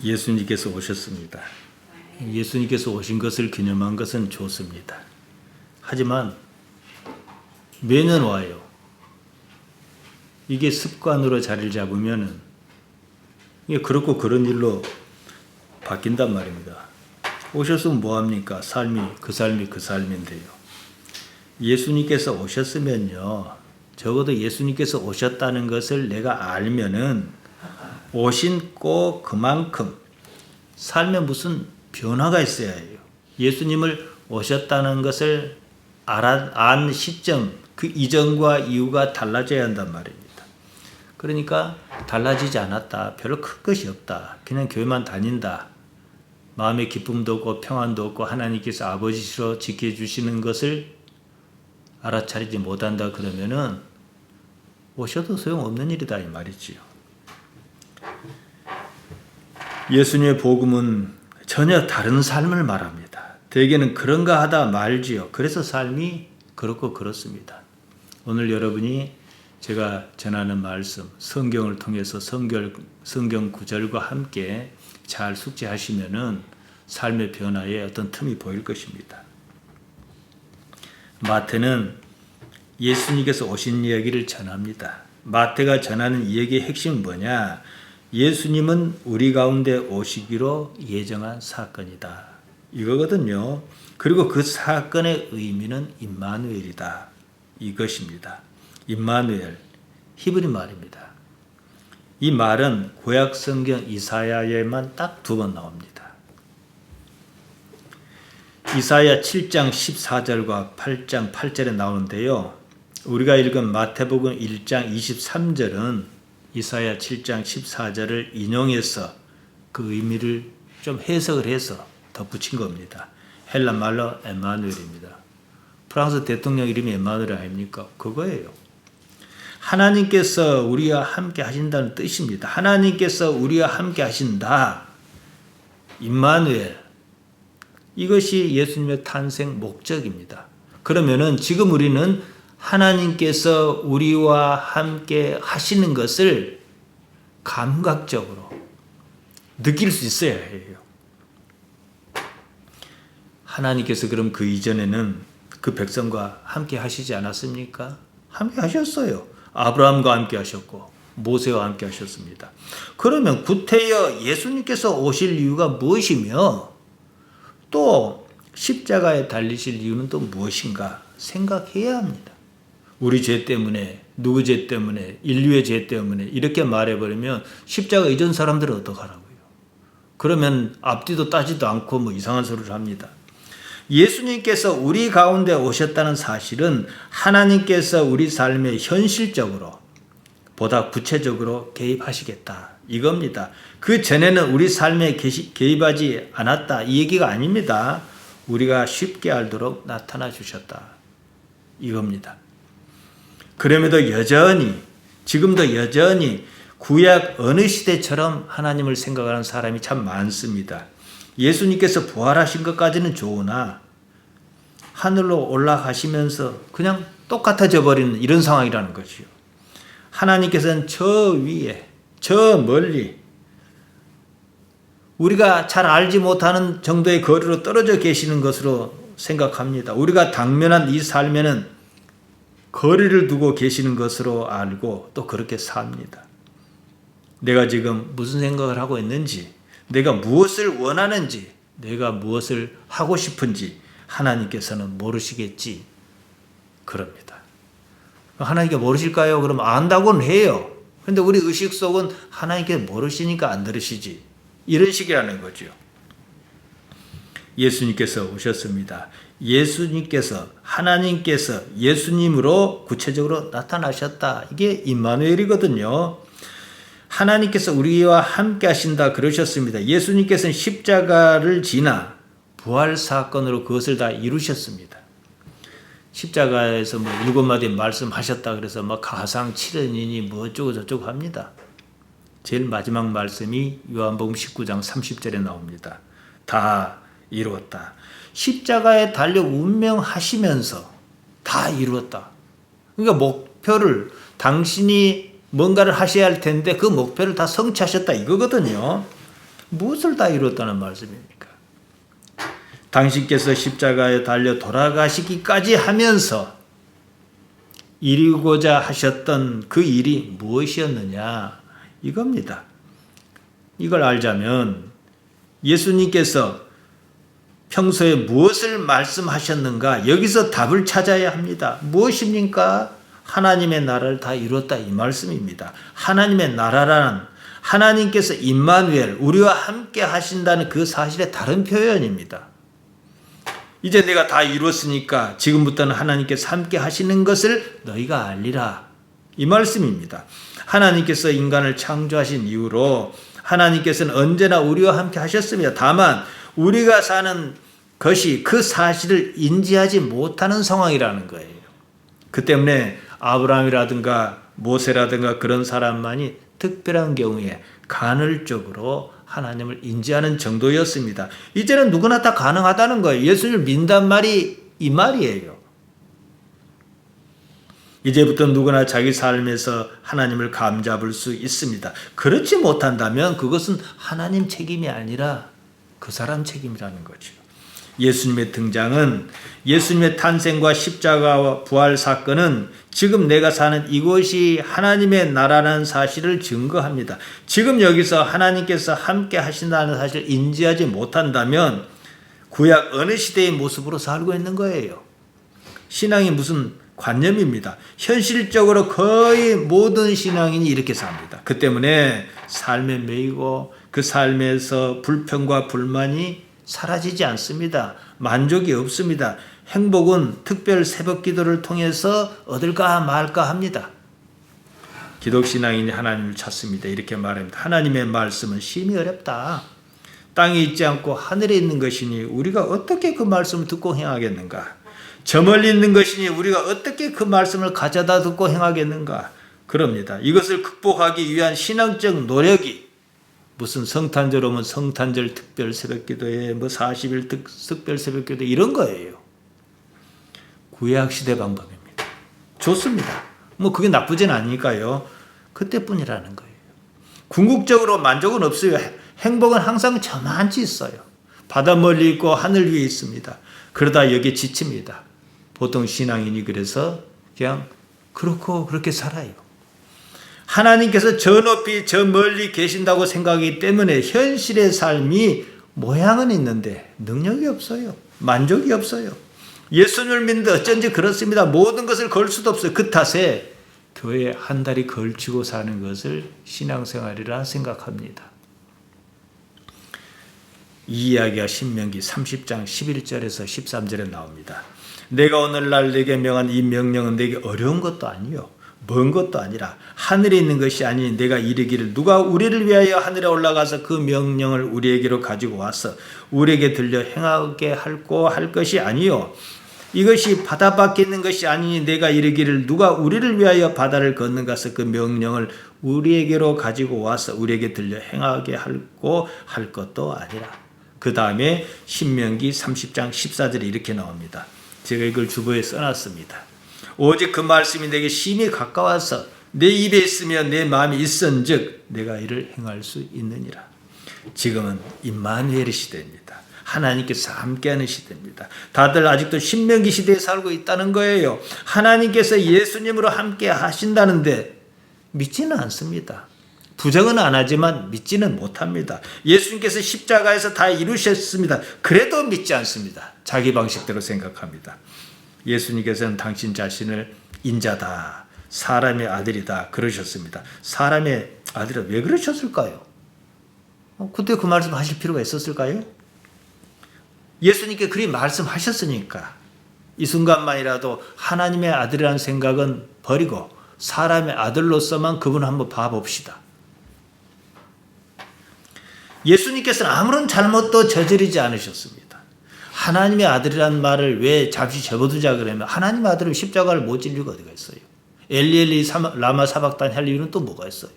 예수님께서 오셨습니다. 예수님께서 오신 것을 기념한 것은 좋습니다. 하지만 매년 와요. 이게 습관으로 자리를 잡으면은 이게 그렇고 그런 일로 바뀐단 말입니다. 오셨으면 뭐합니까? 삶이 그 삶인데요. 예수님께서 오셨으면요. 적어도 예수님께서 오셨다는 것을 내가 알면은 오신 꼭 그만큼 삶에 무슨 변화가 있어야 해요. 예수님을 오셨다는 것을 안 시점, 그 이전과 이후가 달라져야 한단 말입니다. 그러니까 달라지지 않았다. 별로 큰 것이 없다. 그냥 교회만 다닌다. 마음의 기쁨도 없고 평안도 없고 하나님께서 아버지로 지켜주시는 것을 알아차리지 못한다 그러면은 오셔도 소용없는 일이다 이 말이지요. 예수님의 복음은 전혀 다른 삶을 말합니다. 대개는 그런가 하다 말지요. 그래서 삶이 그렇고 그렇습니다. 오늘 여러분이 제가 전하는 말씀, 성경을 통해서 성경 구절과 함께 잘 숙지하시면은 삶의 변화에 어떤 틈이 보일 것입니다. 마태는 예수님께서 오신 이야기를 전합니다. 마태가 전하는 이야기의 핵심은 뭐냐? 예수님은 우리 가운데 오시기로 예정한 사건이다. 이거거든요. 그리고 그 사건의 의미는 임마누엘이다. 이것입니다. 임마누엘, 히브리 말입니다. 이 말은 구약 성경 이사야에만 딱 2번 나옵니다. 이사야 7장 14절과 8장 8절에 나오는데요. 우리가 읽은 마태복음 1장 23절은 이사야 7장 14절을 인용해서 그 의미를 좀 해석을 해서 덧붙인 겁니다. 헬라 말로 엠마누엘입니다. 프랑스 대통령 이름이 엠마누엘 아닙니까? 그거예요. 하나님께서 우리와 함께 하신다는 뜻입니다. 하나님께서 우리와 함께 하신다. 임마누엘. 이것이 예수님의 탄생 목적입니다. 그러면은 지금 우리는 하나님께서 우리와 함께 하시는 것을 감각적으로 느낄 수 있어야 해요. 하나님께서 그럼 그 이전에는 그 백성과 함께 하시지 않았습니까? 함께 하셨어요. 아브라함과 함께 하셨고 모세와 함께 하셨습니다. 그러면 구태여 예수님께서 오실 이유가 무엇이며 또 십자가에 달리실 이유는 또 무엇인가 생각해야 합니다. 우리 죄 때문에, 누구 죄 때문에, 인류의 죄 때문에 이렇게 말해버리면 십자가 이전 사람들은 어떡하라고요? 그러면 앞뒤도 따지도 않고 뭐 이상한 소리를 합니다. 예수님께서 우리 가운데 오셨다는 사실은 하나님께서 우리 삶에 현실적으로 보다 구체적으로 개입하시겠다 이겁니다. 그 전에는 우리 삶에 개입하지 않았다 이 얘기가 아닙니다. 우리가 쉽게 알도록 나타나 주셨다 이겁니다. 그럼에도 여전히 지금도 여전히 구약 어느 시대처럼 하나님을 생각하는 사람이 참 많습니다. 예수님께서 부활하신 것까지는 좋으나 하늘로 올라가시면서 그냥 똑같아져 버리는 이런 상황이라는 거지요. 하나님께서는 저 위에 저 멀리 우리가 잘 알지 못하는 정도의 거리로 떨어져 계시는 것으로 생각합니다. 우리가 당면한 이 삶에는 거리를 두고 계시는 것으로 알고 또 그렇게 삽니다. 내가 지금 무슨 생각을 하고 있는지, 내가 무엇을 원하는지, 내가 무엇을 하고 싶은지 하나님께서는 모르시겠지. 그럽니다. 하나님께 모르실까요? 그럼 안다고는 해요. 그런데 우리 의식 속은 하나님께 모르시니까 안 들으시지. 이런 식이라는 거죠. 예수님께서 오셨습니다. 예수님께서 하나님께서 예수님으로 구체적으로 나타나셨다. 이게 임마누엘이거든요. 하나님께서 우리와 함께 하신다 그러셨습니다. 예수님께서는 십자가를 지나 부활 사건으로 그것을 다 이루셨습니다. 십자가에서 뭐 7마디 말씀하셨다 그래서 뭐 가상 7연이니 뭐 어쩌고 저쩌고 합니다. 제일 마지막 말씀이 요한복음 19장 30절에 나옵니다. 다 이루었다. 십자가에 달려 운명하시면서 다 이루었다. 그러니까 목표를 당신이 뭔가를 하셔야 할 텐데 그 목표를 다 성취하셨다 이거거든요. 무엇을 다 이뤘다는 말씀입니까? 당신께서 십자가에 달려 돌아가시기까지 하면서 이루고자 하셨던 그 일이 무엇이었느냐? 이겁니다. 이걸 알자면 예수님께서 평소에 무엇을 말씀하셨는가? 여기서 답을 찾아야 합니다. 무엇입니까? 하나님의 나라를 다 이뤘다 이 말씀입니다. 하나님의 나라란 하나님께서 임마누엘 우리와 함께 하신다는 그 사실의 다른 표현입니다. 이제 내가 다 이뤘으니까 지금부터는 하나님께서 함께 하시는 것을 너희가 알리라. 이 말씀입니다. 하나님께서 인간을 창조하신 이후로 하나님께서는 언제나 우리와 함께 하셨습니다. 다만 우리가 사는 것이 그 사실을 인지하지 못하는 상황이라는 거예요. 그 때문에 아브라함이라든가 모세라든가 그런 사람만이 특별한 경우에 간헐적으로 하나님을 인지하는 정도였습니다. 이제는 누구나 다 가능하다는 거예요. 예수를 믿는단 말이 이 말이에요. 이제부터 누구나 자기 삶에서 하나님을 감잡을 수 있습니다. 그렇지 못한다면 그것은 하나님 책임이 아니라 그 사람 책임이라는 거죠. 예수님의 등장은 예수님의 탄생과 십자가와 부활 사건은 지금 내가 사는 이곳이 하나님의 나라라는 사실을 증거합니다. 지금 여기서 하나님께서 함께 하신다는 사실을 인지하지 못한다면 구약 어느 시대의 모습으로 살고 있는 거예요. 신앙이 무슨 관념입니다. 현실적으로 거의 모든 신앙인이 이렇게 삽니다. 그 때문에 삶에 매이고 그 삶에서 불평과 불만이 사라지지 않습니다. 만족이 없습니다. 행복은 특별 새벽 기도를 통해서 얻을까 말까 합니다. 기독신앙인이 하나님을 찾습니다. 이렇게 말합니다. 하나님의 말씀은 심히 어렵다. 땅에 있지 않고 하늘에 있는 것이니 우리가 어떻게 그 말씀을 듣고 행하겠는가? 저 멀리 있는 것이니 우리가 어떻게 그 말씀을 가져다 듣고 행하겠는가? 그럽니다. 이것을 극복하기 위한 신앙적 노력이 무슨 성탄절 오면 성탄절 특별 새벽기도에 40일 특별 새벽기도 이런 거예요. 구약시대 방법입니다. 좋습니다. 그게 나쁘진 않으니까요. 그때뿐이라는 거예요. 궁극적으로 만족은 없어요. 행복은 항상 저만치 있어요. 바다 멀리 있고 하늘 위에 있습니다. 그러다 여기에 지칩니다. 보통 신앙인이 그래서 그냥 그렇게 살아요. 하나님께서 저 높이 저 멀리 계신다고 생각하기 때문에 현실의 삶이 모양은 있는데 능력이 없어요. 만족이 없어요. 예수님을 믿는데 어쩐지 그렇습니다. 모든 것을 걸 수도 없어요. 그 탓에 교회에 한 달이 걸치고 사는 것을 신앙생활이라 생각합니다. 이 이야기가 신명기 30장 11절에서 13절에 나옵니다. 내가 오늘날 내게 명한 이 명령은 내게 어려운 것도 아니요 먼 것도 아니라 하늘에 있는 것이 아니니 내가 이르기를 누가 우리를 위하여 하늘에 올라가서 그 명령을 우리에게로 가지고 와서 우리에게 들려 행하게 할 것이 아니요 이것이 바다 밖에 있는 것이 아니니 내가 이르기를 누가 우리를 위하여 바다를 건너가서 그 명령을 우리에게로 가지고 와서 우리에게 들려 행하게 할 것도 아니라. 그 다음에 신명기 30장 14절에 이렇게 나옵니다. 제가 이걸 주보에 써놨습니다. 오직 그 말씀이 내게 심히 가까워서 내 입에 있으며 내 마음이 있은즉 내가 이를 행할 수 있느니라. 지금은 임마누엘의 시대입니다. 하나님께서 함께하는 시대입니다. 다들 아직도 신명기 시대에 살고 있다는 거예요. 하나님께서 예수님으로 함께 하신다는데 믿지는 않습니다. 부정은 안 하지만 믿지는 못합니다. 예수님께서 십자가에서 다 이루셨습니다. 그래도 믿지 않습니다. 자기 방식대로 생각합니다. 예수님께서는 당신 자신을 인자다, 사람의 아들이다 그러셨습니다. 사람의 아들이다 왜 그러셨을까요? 그때 그 말씀 하실 필요가 있었을까요? 예수님께 그리 말씀하셨으니까 이 순간만이라도 하나님의 아들이라는 생각은 버리고 사람의 아들로서만 그분을 한번 봐봅시다. 예수님께서는 아무런 잘못도 저지르지 않으셨습니다. 하나님의 아들이라는 말을 왜 잠시 접어두자 그러면 하나님의 아들은 십자가를 못 질 이유가 어디가 있어요? 엘리 라마 사박단 할 이유는 또 뭐가 있어요?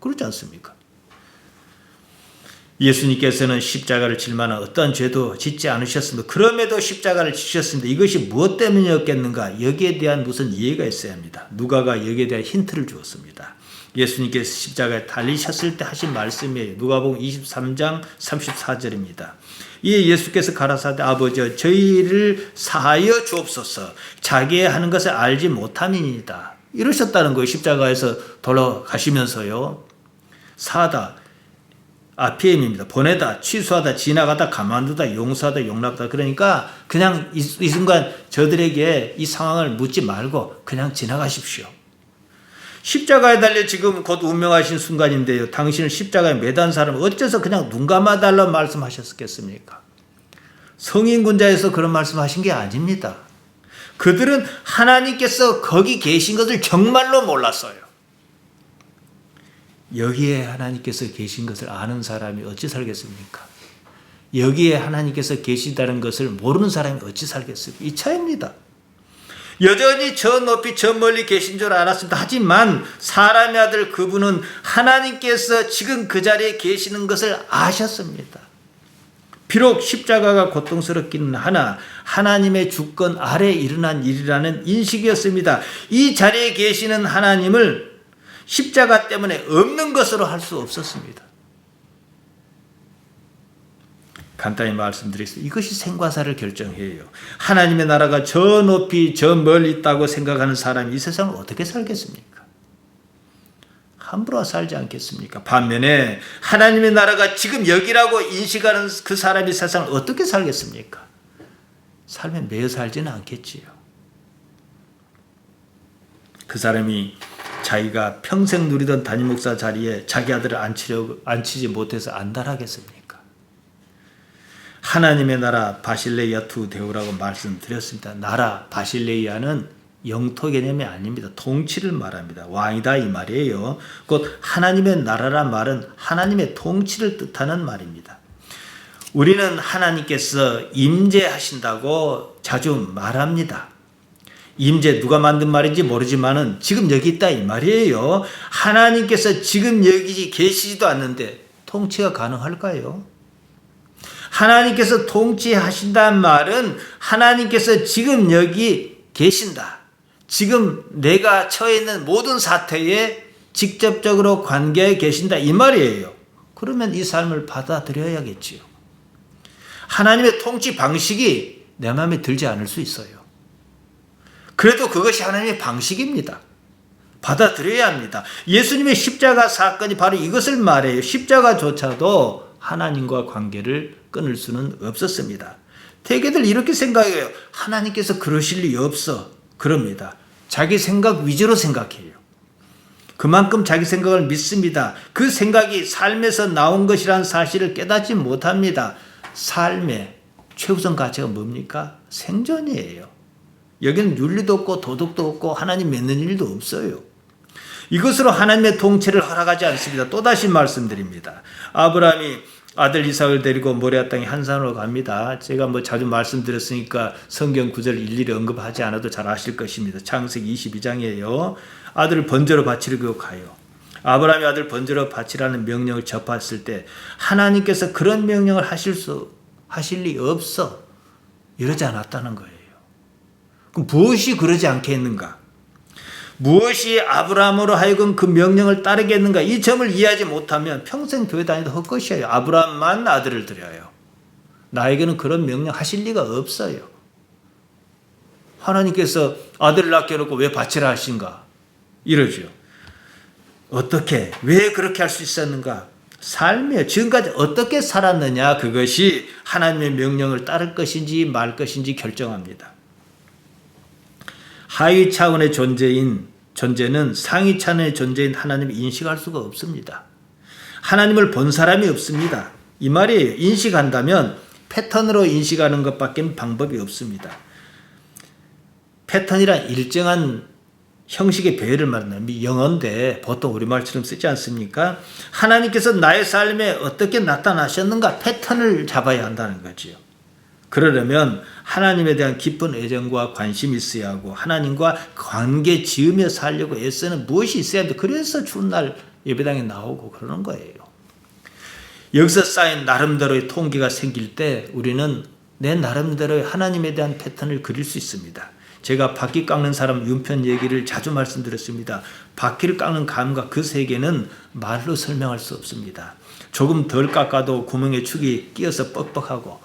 그렇지 않습니까? 예수님께서는 십자가를 질 만한 어떠한 죄도 짓지 않으셨습니다. 그럼에도 십자가를 지셨습니다. 이것이 무엇 때문이었겠는가? 여기에 대한 무슨 이해가 있어야 합니다. 누가가 여기에 대한 힌트를 주었습니다. 예수님께서 십자가에 달리셨을 때 하신 말씀이에요. 누가복음 23장 34절입니다. 이에 예수께서 가라사대 아버지여 저희를 사하여 주옵소서 자기의 하는 것을 알지 못함이니이다. 이러셨다는 거예요. 십자가에서 돌아가시면서요. 사하다, 피엠입니다. 보내다, 취소하다, 지나가다, 가만두다, 용서하다, 용납하다. 그러니까 그냥 이 순간 저들에게 이 상황을 묻지 말고 그냥 지나가십시오. 십자가에 달려 지금 곧 운명하신 순간인데요. 당신을 십자가에 매단 사람은 어째서 그냥 눈 감아달라고 말씀하셨겠습니까? 성인군자에서 그런 말씀하신 게 아닙니다. 그들은 하나님께서 거기 계신 것을 정말로 몰랐어요. 여기에 하나님께서 계신 것을 아는 사람이 어찌 살겠습니까? 여기에 하나님께서 계시다는 것을 모르는 사람이 어찌 살겠습니까? 이 차이입니다. 여전히 저 높이 저 멀리 계신 줄 알았습니다. 하지만 사람의 아들 그분은 하나님께서 지금 그 자리에 계시는 것을 아셨습니다. 비록 십자가가 고통스럽기는 하나 하나님의 주권 아래 일어난 일이라는 인식이었습니다. 이 자리에 계시는 하나님을 십자가 때문에 없는 것으로 할 수 없었습니다. 간단히 말씀드리겠습니다. 이것이 생과사를 결정해요. 하나님의 나라가 저 높이 저 멀리 있다고 생각하는 사람이 이 세상을 어떻게 살겠습니까? 함부로 살지 않겠습니까? 반면에 하나님의 나라가 지금 여기라고 인식하는 그 사람이 세상을 어떻게 살겠습니까? 삶에 매여 살지는 않겠지요. 그 사람이 자기가 평생 누리던 담임 목사 자리에 자기 아들을 앉히지 못해서 안달하겠습니까? 하나님의 나라 바실레이아 투 데오라고 말씀드렸습니다. 나라 바실레이아는 영토 개념이 아닙니다. 통치를 말합니다. 왕이다 이 말이에요. 곧 하나님의 나라란 말은 하나님의 통치를 뜻하는 말입니다. 우리는 하나님께서 임재하신다고 자주 말합니다. 임재 누가 만든 말인지 모르지만은 지금 여기 있다 이 말이에요. 하나님께서 지금 여기 계시지도 않는데 통치가 가능할까요? 하나님께서 통치하신다는 말은 하나님께서 지금 여기 계신다. 지금 내가 처해 있는 모든 사태에 직접적으로 관계해 계신다 이 말이에요. 그러면 이 삶을 받아들여야겠지요. 하나님의 통치 방식이 내 마음에 들지 않을 수 있어요. 그래도 그것이 하나님의 방식입니다. 받아들여야 합니다. 예수님의 십자가 사건이 바로 이것을 말해요. 십자가조차도 하나님과 관계를 끊을 수는 없었습니다. 대개들 이렇게 생각해요. 하나님께서 그러실 리 없어. 그럽니다. 자기 생각 위주로 생각해요. 그만큼 자기 생각을 믿습니다. 그 생각이 삶에서 나온 것이라는 사실을 깨닫지 못합니다. 삶의 최우선 가치가 뭡니까? 생존이에요. 여기는 윤리도 없고 도덕도 없고 하나님 믿는 일도 없어요. 이것으로 하나님의 통치를 허락하지 않습니다. 또다시 말씀드립니다. 아브라함이 아들 이삭을 데리고 모리아 땅에 한산으로 갑니다. 제가 자주 말씀드렸으니까 성경 구절을 일일이 언급하지 않아도 잘 아실 것입니다. 창세기 22장이에요. 아들을 번제로 바치려고 가요. 아브라함이 아들 번제로 바치라는 명령을 접했을 때 하나님께서 그런 명령을 하실 리 없어. 이러지 않았다는 거예요. 그럼 무엇이 그러지 않게 했는가? 무엇이 아브라함으로 하여금 그 명령을 따르게 했는가? 이 점을 이해하지 못하면 평생 교회 다니도 헛것이에요. 아브라함만 아들을 드려요. 나에게는 그런 명령 하실 리가 없어요. 하나님께서 아들을 낳게 해놓고 왜 바치라 하신가? 이러죠. 어떻게? 왜 그렇게 할 수 있었는가? 삶이에요. 지금까지 어떻게 살았느냐? 그것이 하나님의 명령을 따를 것인지 말 것인지 결정합니다. 하위 차원의 존재는 상위 차원의 존재인 하나님을 인식할 수가 없습니다. 하나님을 본 사람이 없습니다. 이 말이에요. 인식한다면 패턴으로 인식하는 것밖에 방법이 없습니다. 패턴이란 일정한 형식의 배열을 말하는 영어인데 보통 우리말처럼 쓰지 않습니까? 하나님께서 나의 삶에 어떻게 나타나셨는가 패턴을 잡아야 한다는 거지요. 그러려면 하나님에 대한 깊은 애정과 관심이 있어야 하고 하나님과 관계 지으며 살려고 애쓰는 무엇이 있어야 합니다. 그래서 추운 날 예배당에 나오고 그러는 거예요. 여기서 쌓인 나름대로의 통계가 생길 때 우리는 내 나름대로의 하나님에 대한 패턴을 그릴 수 있습니다. 제가 바퀴 깎는 사람 윤편 얘기를 자주 말씀드렸습니다. 바퀴를 깎는 감과 그 세계는 말로 설명할 수 없습니다. 조금 덜 깎아도 구멍에 축이 끼어서 뻑뻑하고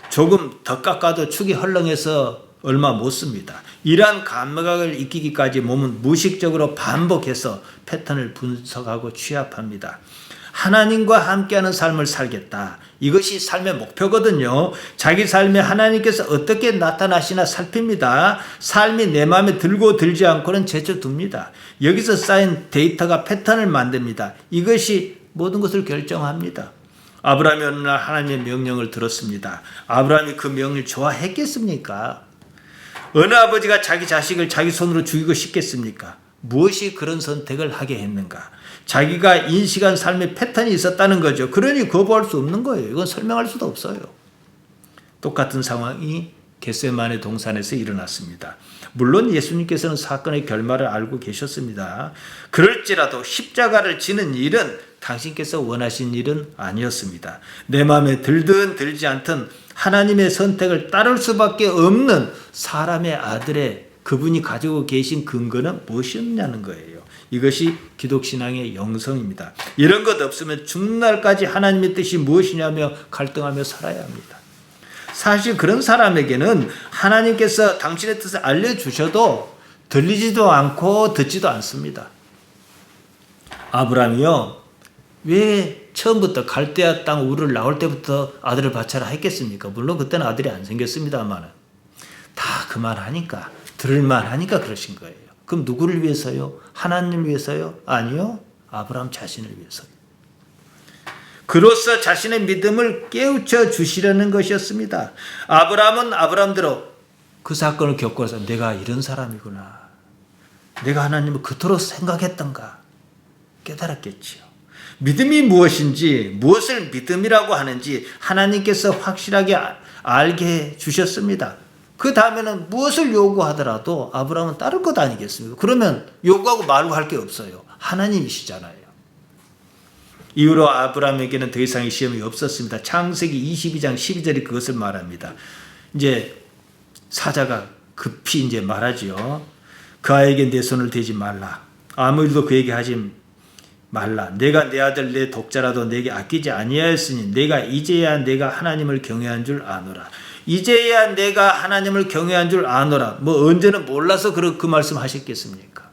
조금 더 깎아도 축이 헐렁해서 얼마 못 씁니다. 이러한 감각을 익히기까지 몸은 무의식적으로 반복해서 패턴을 분석하고 취합합니다. 하나님과 함께하는 삶을 살겠다. 이것이 삶의 목표거든요. 자기 삶에 하나님께서 어떻게 나타나시나 살핍니다. 삶이 내 마음에 들고 들지 않고는 제쳐둡니다. 여기서 쌓인 데이터가 패턴을 만듭니다. 이것이 모든 것을 결정합니다. 아브라함이 어느 날 하나님의 명령을 들었습니다. 아브라함이 그 명령을 좋아했겠습니까? 어느 아버지가 자기 자식을 자기 손으로 죽이고 싶겠습니까? 무엇이 그런 선택을 하게 했는가? 자기가 인식한 삶의 패턴이 있었다는 거죠. 그러니 거부할 수 없는 거예요. 이건 설명할 수도 없어요. 똑같은 상황이 겟세마네 동산에서 일어났습니다. 물론 예수님께서는 사건의 결말을 알고 계셨습니다. 그럴지라도 십자가를 지는 일은 당신께서 원하신 일은 아니었습니다. 내 마음에 들든 들지 않든 하나님의 선택을 따를 수밖에 없는 사람의 아들의 그분이 가지고 계신 근거는 무엇이었냐는 거예요. 이것이 기독신앙의 영성입니다. 이런 것 없으면 죽는 날까지 하나님의 뜻이 무엇이냐며 갈등하며 살아야 합니다. 사실 그런 사람에게는 하나님께서 당신의 뜻을 알려주셔도 들리지도 않고 듣지도 않습니다. 아브라함이요, 왜 처음부터 갈대아 땅 우르를 나올 때부터 아들을 바쳐라 했겠습니까? 물론 그때는 아들이 안 생겼습니다만 다 그만하니까, 들을만하니까 그러신 거예요. 그럼 누구를 위해서요? 하나님을 위해서요? 아니요. 아브라함 자신을 위해서요. 그로써 자신의 믿음을 깨우쳐 주시려는 것이었습니다. 아브라함은 아브라함대로 그 사건을 겪고서 내가 이런 사람이구나. 내가 하나님을 그토록 생각했던가 깨달았겠지요. 믿음이 무엇인지, 무엇을 믿음이라고 하는지 하나님께서 확실하게 알게 해 주셨습니다. 그 다음에는 무엇을 요구하더라도 아브라함은 따를 것 아니겠습니까? 그러면 요구하고 말고 할 게 없어요. 하나님이시잖아요. 이후로 아브라함에게는 더 이상의 시험이 없었습니다. 창세기 22장 12절이 그것을 말합니다. 이제 사자가 급히 이제 말하지요. 그 아이에게 내 손을 대지 말라. 아무 일도 그에게 하지 말라. 내가 내 아들 내 독자라도 내게 아끼지 아니하였으니 내가 이제야 내가 하나님을 경외한 줄 아노라. 이제야 내가 하나님을 경외한 줄 아노라. 뭐 언제는 몰라서 그 말씀 하셨겠습니까?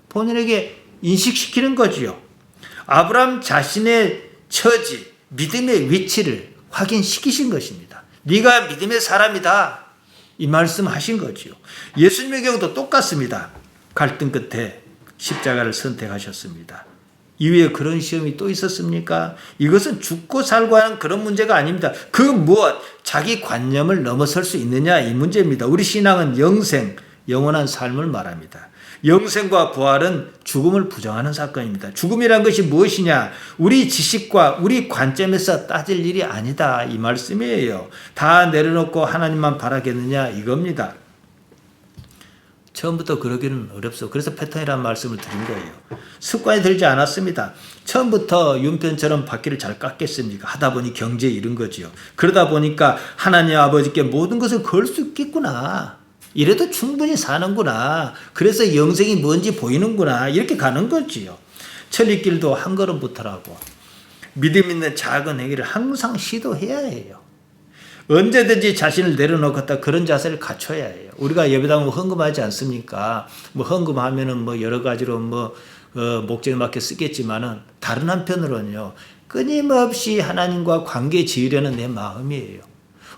본인에게 인식시키는 거지요. 아브라함 자신의 처지, 믿음의 위치를 확인시키신 것입니다. 네가 믿음의 사람이다. 이 말씀하신 거지요. 예수님의 경우도 똑같습니다. 갈등 끝에 십자가를 선택하셨습니다. 이후에 그런 시험이 또 있었습니까? 이것은 죽고 살고 하는 그런 문제가 아닙니다. 그 무엇, 자기 관념을 넘어설 수 있느냐 이 문제입니다. 우리 신앙은 영생, 영원한 삶을 말합니다. 영생과 부활은 죽음을 부정하는 사건입니다. 죽음이란 것이 무엇이냐? 우리 지식과 우리 관점에서 따질 일이 아니다 이 말씀이에요. 다 내려놓고 하나님만 바라겠느냐 이겁니다. 처음부터 그러기는 어렵소. 그래서 패턴이라는 말씀을 드린 거예요. 습관이 들지 않았습니다. 처음부터 윤편처럼 바퀴를 잘 깎겠습니까? 하다 보니 경제에 이른 거지요. 그러다 보니까 하나님 아버지께 모든 것을 걸 수 있겠구나. 이래도 충분히 사는구나. 그래서 영생이 뭔지 보이는구나. 이렇게 가는 거지요. 천리길도 한 걸음부터라고. 믿음 있는 작은 행위를 항상 시도해야 해요. 언제든지 자신을 내려놓겠다 그런 자세를 갖춰야 해요. 우리가 예배당은 헌금하지 않습니까? 뭐 헌금하면은 뭐 여러 가지로 목적에 맞게 쓰겠지만은 다른 한편으로는요. 끊임없이 하나님과 관계 지으려는 내 마음이에요.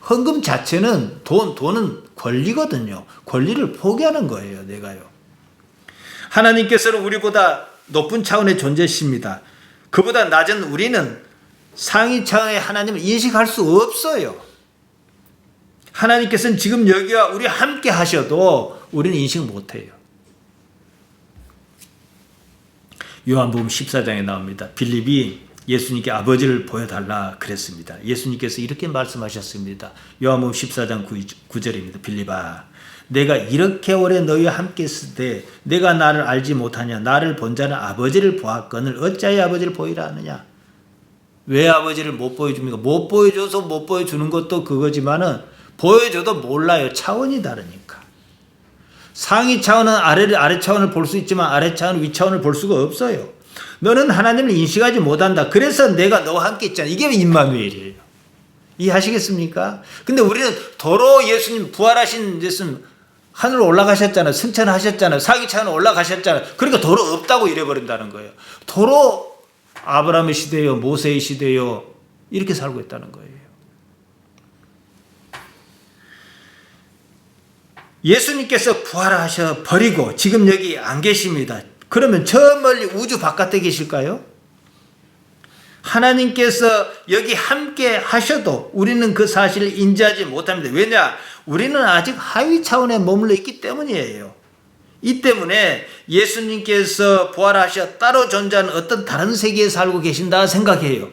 헌금 자체는 돈은 권리거든요. 권리를 포기하는 거예요, 내가요. 하나님께서는 우리보다 높은 차원의 존재십니다. 그보다 낮은 우리는 상위 차원의 하나님을 인식할 수 없어요. 하나님께서는 지금 여기와 우리 함께 하셔도 우리는 인식 못해요. 요한복음 14장에 나옵니다. 빌립이 예수님께 아버지를 보여달라 그랬습니다. 예수님께서 이렇게 말씀하셨습니다. 요한복음 14장 9절입니다. 빌립아, 내가 이렇게 오래 너희와 함께 있을 때 내가 나를 알지 못하냐? 나를 본 자는 아버지를 보았거늘 어찌하여 아버지를 보이라 하느냐? 왜 아버지를 못 보여줍니까? 못 보여줘서 못 보여주는 것도 그거지만은 보여줘도 몰라요. 차원이 다르니까. 상위 차원은 아래 차원을 볼 수 있지만 아래 차원은 위 차원을 볼 수가 없어요. 너는 하나님을 인식하지 못한다. 그래서 내가 너와 함께 있잖아. 이게 임마누엘이에요. 이해하시겠습니까? 근데 우리는 도로 예수님 부활하신 예수님 하늘로 올라가셨잖아요. 승천하셨잖아요. 상위 차원으로 올라가셨잖아요. 그러니까 도로 없다고 이래버린다는 거예요. 도로 아브라함의 시대요, 모세의 시대요, 이렇게 살고 있다는 거예요. 예수님께서 부활하셔 버리고 지금 여기 안 계십니다. 그러면 저 멀리 우주 바깥에 계실까요? 하나님께서 여기 함께 하셔도 우리는 그 사실을 인지하지 못합니다. 왜냐? 우리는 아직 하위 차원에 머물러 있기 때문이에요. 이 때문에 예수님께서 부활하셔 따로 존재하는 어떤 다른 세계에 살고 계신다 생각해요.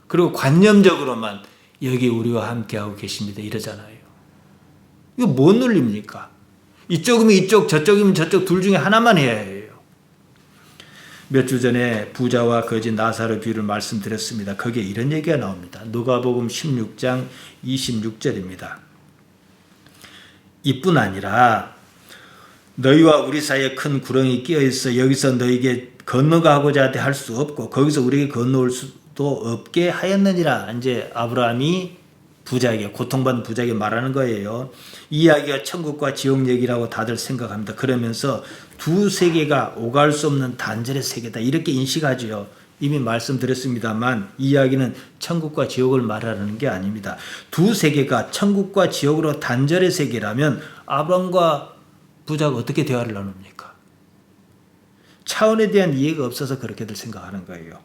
그리고 관념적으로만 여기 우리와 함께하고 계십니다 이러잖아요. 이거 뭔 논리입니까? 이쪽이면 이쪽, 저쪽이면 저쪽 둘 중에 하나만 해야 해요. 몇 주 전에 부자와 거지 나사로 비유를 말씀드렸습니다. 거기에 이런 얘기가 나옵니다. 누가복음 16장 26절입니다. 이뿐 아니라 너희와 우리 사이에 큰 구렁이 끼어 있어 여기서 너희에게 건너가고자 할 수 없고 거기서 우리에게 건너올 수도 없게 하였느니라. 이제 아브라함이 부자에게, 고통받는 부자에게 말하는 거예요. 이 이야기가 천국과 지옥 얘기라고 다들 생각합니다. 그러면서 두 세계가 오갈 수 없는 단절의 세계다 이렇게 인식하지요. 이미 말씀드렸습니다만 이 이야기는 천국과 지옥을 말하는 게 아닙니다. 두 세계가 천국과 지옥으로 단절의 세계라면 아브라함과 부자가 어떻게 대화를 나눕니까? 차원에 대한 이해가 없어서 그렇게들 생각하는 거예요.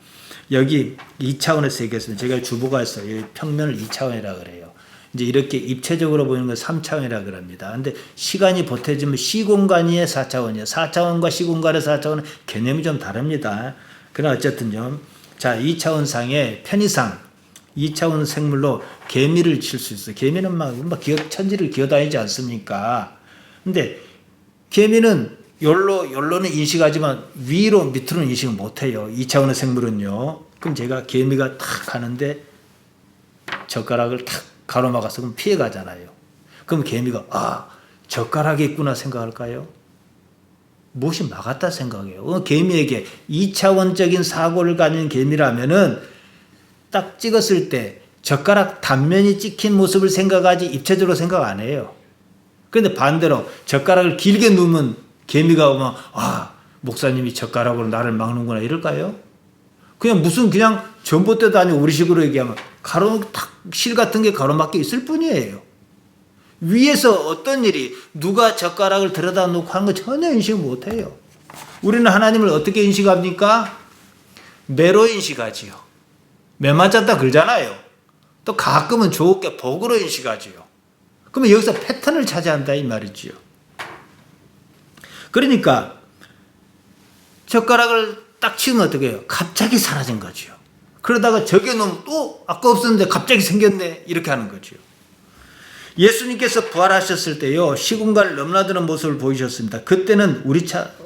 여기 2차원의 세계에서는 제가 주보가 있어요. 평면을 2차원이라고 그래요. 이제 이렇게 입체적으로 보이는 건 3차원이라고 그럽니다. 근데 시간이 보태지면 시공간이 4차원이에요. 4차원과 시공간의 4차원은 개념이 좀 다릅니다. 그러나 어쨌든요. 자, 2차원 상의 편의상 2차원 생물로 개미를 칠 수 있어요. 개미는 막 천지를 기어다니지 않습니까? 근데 개미는 열로는 인식하지만 위로 밑으로는 인식을 못해요. 2차원의 생물은요. 그럼 제가 개미가 탁 가는데 젓가락을 탁 가로막아서 그럼 피해 가잖아요. 그럼 개미가 젓가락이 있구나 생각할까요? 무엇이 막았다 생각해요. 개미에게 2차원적인 사고를 가진 개미라면은 딱 찍었을 때 젓가락 단면이 찍힌 모습을 생각하지 입체적으로 생각 안 해요. 그런데 반대로 젓가락을 길게 누면 개미가 오면 목사님이 젓가락으로 나를 막는구나 이럴까요? 그냥 전봇대도 아니고 우리식으로 얘기하면 실 같은 게 가로막혀 있을 뿐이에요. 위에서 어떤 일이 누가 젓가락을 들여다 놓고 하는 거 전혀 인식 못해요. 우리는 하나님을 어떻게 인식합니까? 매로 인식하지요. 매 맞았다 그러잖아요. 또 가끔은 좋게 복으로 인식하지요. 그러면 여기서 패턴을 차지한다 이 말이지요. 그러니까 젓가락을 딱 치면 어떻게 해요? 갑자기 사라진 거죠. 그러다가 저게 놓으면 또 아까 없었는데 갑자기 생겼네 이렇게 하는 거죠. 예수님께서 부활하셨을 때요 시공간을 넘나드는 모습을 보이셨습니다. 그때는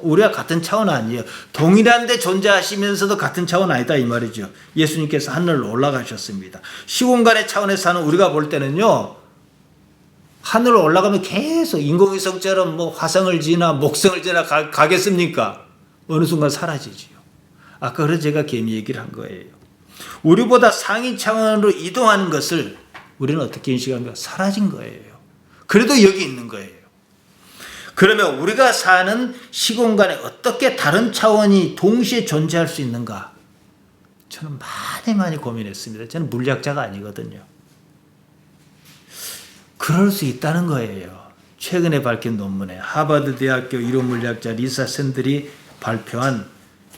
우리와 같은 차원 아니에요. 동일한데 존재하시면서도 같은 차원 아니다 이 말이죠. 예수님께서 하늘로 올라가셨습니다. 시공간의 차원에서 사는 우리가 볼 때는요 하늘로 올라가면 계속 인공위성처럼 화성을 지나 목성을 지나 가겠습니까? 어느 순간 사라지지요. 아까 그래서 제가 개미 얘기를 한 거예요. 우리보다 상위 차원으로 이동하는 것을 우리는 어떻게 인식합니까? 사라진 거예요. 그래도 여기 있는 거예요. 그러면 우리가 사는 시공간에 어떻게 다른 차원이 동시에 존재할 수 있는가? 저는 많이 고민했습니다. 저는 물리학자가 아니거든요. 그럴 수 있다는 거예요. 최근에 밝힌 논문에 하버드 대학교 이론물리학자 리사 샌들이 발표한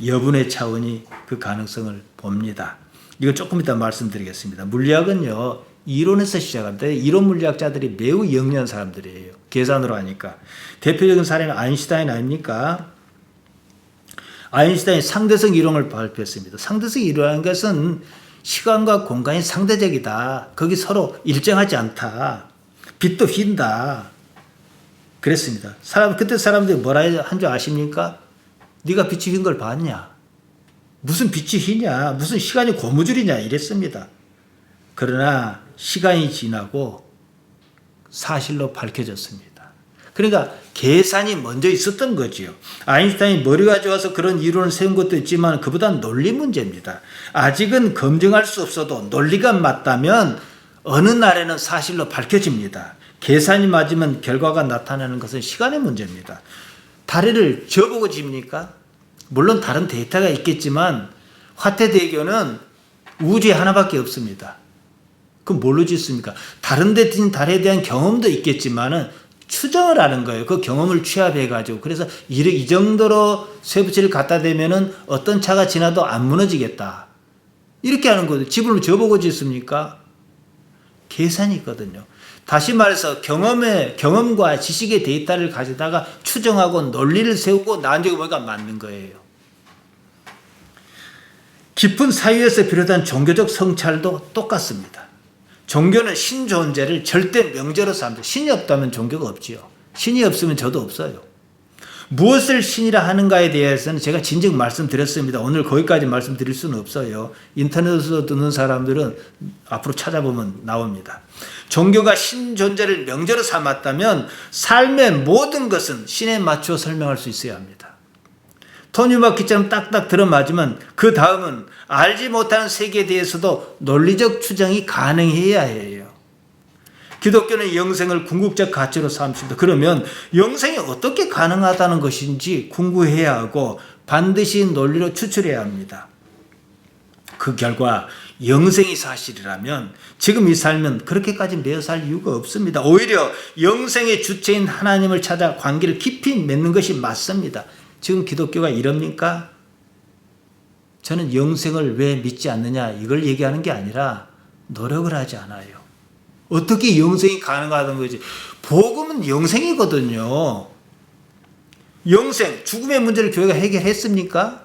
여분의 차원이 그 가능성을 봅니다. 이거 조금 이따 말씀드리겠습니다. 물리학은요 이론에서 시작합니다. 이론 물리학자들이 매우 영리한 사람들이에요. 계산으로 하니까. 대표적인 사람이 아인슈타인 아닙니까? 아인슈타인이 상대성 이론을 발표했습니다. 상대성 이론이라는 것은 시간과 공간이 상대적이다. 거기 서로 일정하지 않다. 빛도 휜다. 그랬습니다. 그때 사람들이 뭐라 한 줄 아십니까? 네가 빛이 휜 걸 봤냐? 무슨 빛이 휘냐? 무슨 시간이 고무줄이냐? 이랬습니다. 그러나 시간이 지나고 사실로 밝혀졌습니다. 그러니까 계산이 먼저 있었던 거지요. 아인슈타인이 머리가 좋아서 그런 이론을 세운 것도 있지만 그보다는 논리 문제입니다. 아직은 검증할 수 없어도 논리가 맞다면 어느 날에는 사실로 밝혀집니다. 계산이 맞으면 결과가 나타나는 것은 시간의 문제입니다. 다리를 저보고 집니까? 물론 다른 데이터가 있겠지만 화태대교는 우주에 하나밖에 없습니다. 그럼 뭘로 짓습니까? 다른 데 뛴 달에 대한 경험도 있겠지만은 추정을 하는 거예요. 그 경험을 취합해가지고. 그래서 이 정도로 쇠붙이를 갖다 대면은 어떤 차가 지나도 안 무너지겠다. 이렇게 하는 거죠. 집을 저보고 짓습니까? 계산이 있거든요. 다시 말해서 경험과 지식의 데이터를 가져다가 추정하고 논리를 세우고 나중에 보니까 맞는 거예요. 깊은 사유에서 비롯한 종교적 성찰도 똑같습니다. 종교는 신 존재를 절대 명제로 삼습니다. 신이 없다면 종교가 없지요. 신이 없으면 저도 없어요. 무엇을 신이라 하는가에 대해서는 제가 진즉 말씀드렸습니다. 오늘 거기까지 말씀드릴 수는 없어요. 인터넷에서 듣는 사람들은 앞으로 찾아보면 나옵니다. 종교가 신 존재를 명제로 삼았다면 삶의 모든 것은 신에 맞추어 설명할 수 있어야 합니다. 토니바퀴처럼 딱딱 들어맞으면 그 다음은 알지 못하는 세계에 대해서도 논리적 추정이 가능해야 해요. 기독교는 영생을 궁극적 가치로 삼습니다. 그러면 영생이 어떻게 가능하다는 것인지 궁구해야 하고 반드시 논리로 추출해야 합니다. 그 결과 영생이 사실이라면 지금 이 삶은 그렇게까지 매어 살 이유가 없습니다. 오히려 영생의 주체인 하나님을 찾아 관계를 깊이 맺는 것이 맞습니다. 지금 기독교가 이럽니까? 저는 영생을 왜 믿지 않느냐 이걸 얘기하는 게 아니라 노력을 하지 않아요. 어떻게 영생이 가능하다는 거지? 복음은 영생이거든요. 영생, 죽음의 문제를 교회가 해결했습니까?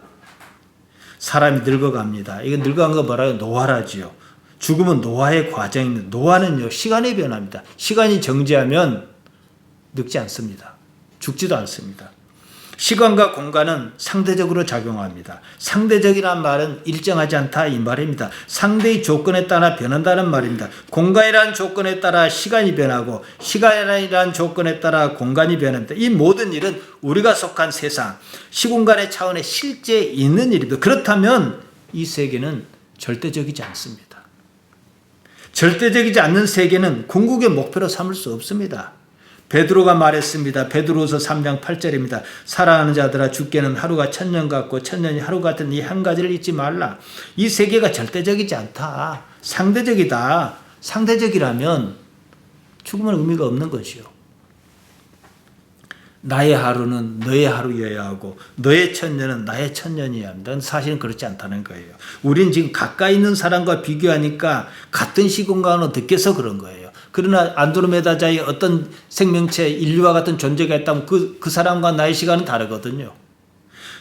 사람이 늙어갑니다. 이건 늙어간 거 뭐라고? 노화라지요. 죽음은 노화의 과정입니다. 노화는요, 시간의 변화입니다. 시간이 정지하면 늙지 않습니다. 죽지도 않습니다. 시간과 공간은 상대적으로 작용합니다. 상대적이란 말은 일정하지 않다 이 말입니다. 상대의 조건에 따라 변한다는 말입니다. 공간이라는 조건에 따라 시간이 변하고 시간이라는 조건에 따라 공간이 변합니다. 이 모든 일은 우리가 속한 세상, 시공간의 차원에 실제 있는 일입니다. 그렇다면 이 세계는 절대적이지 않습니다. 절대적이지 않는 세계는 궁극의 목표로 삼을 수 없습니다. 베드로가 말했습니다. 베드로서 3장 8절입니다. 사랑하는 자들아 주께는 하루가 1000년 같고 1000년이 하루 같은 이 한 가지를 잊지 말라. 이 세계가 절대적이지 않다. 상대적이다. 상대적이라면 죽음은 의미가 없는 것이요. 나의 하루는 너의 하루여야 하고 너의 1000년은 나의 1000년이어야 합니다. 사실은 그렇지 않다는 거예요. 우린 지금 가까이 있는 사람과 비교하니까 같은 시공간으로 느껴서 그런 거예요. 그러나 안드로메다자의 어떤 생명체, 인류와 같은 존재가 있다면 그 사람과 나의 시간은 다르거든요.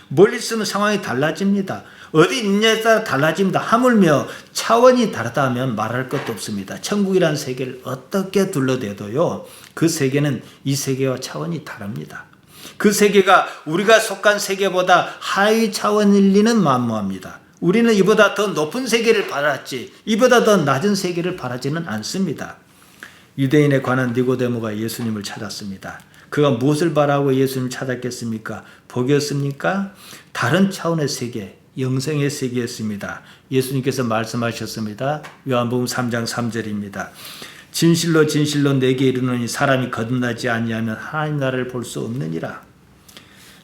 멀리 있으면 상황이 달라집니다. 어디 있냐에 따라 달라집니다. 하물며 차원이 다르다면 말할 것도 없습니다. 천국이라는 세계를 어떻게 둘러대도요. 그 세계는 이 세계와 차원이 다릅니다. 그 세계가 우리가 속한 세계보다 하위 차원일 리는 만무합니다. 우리는 이보다 더 높은 세계를 바랐지 이보다 더 낮은 세계를 바라지는 않습니다. 유대인에 관한 니고데모가 예수님을 찾았습니다. 그가 무엇을 바라고 예수님을 찾았겠습니까? 복이었습니까? 다른 차원의 세계, 영생의 세계였습니다. 예수님께서 말씀하셨습니다. 요한복음 3장 3절입니다. 진실로 진실로 내게 이르노니 사람이 거듭나지 아니하면 하나님 나라를 볼 수 없느니라.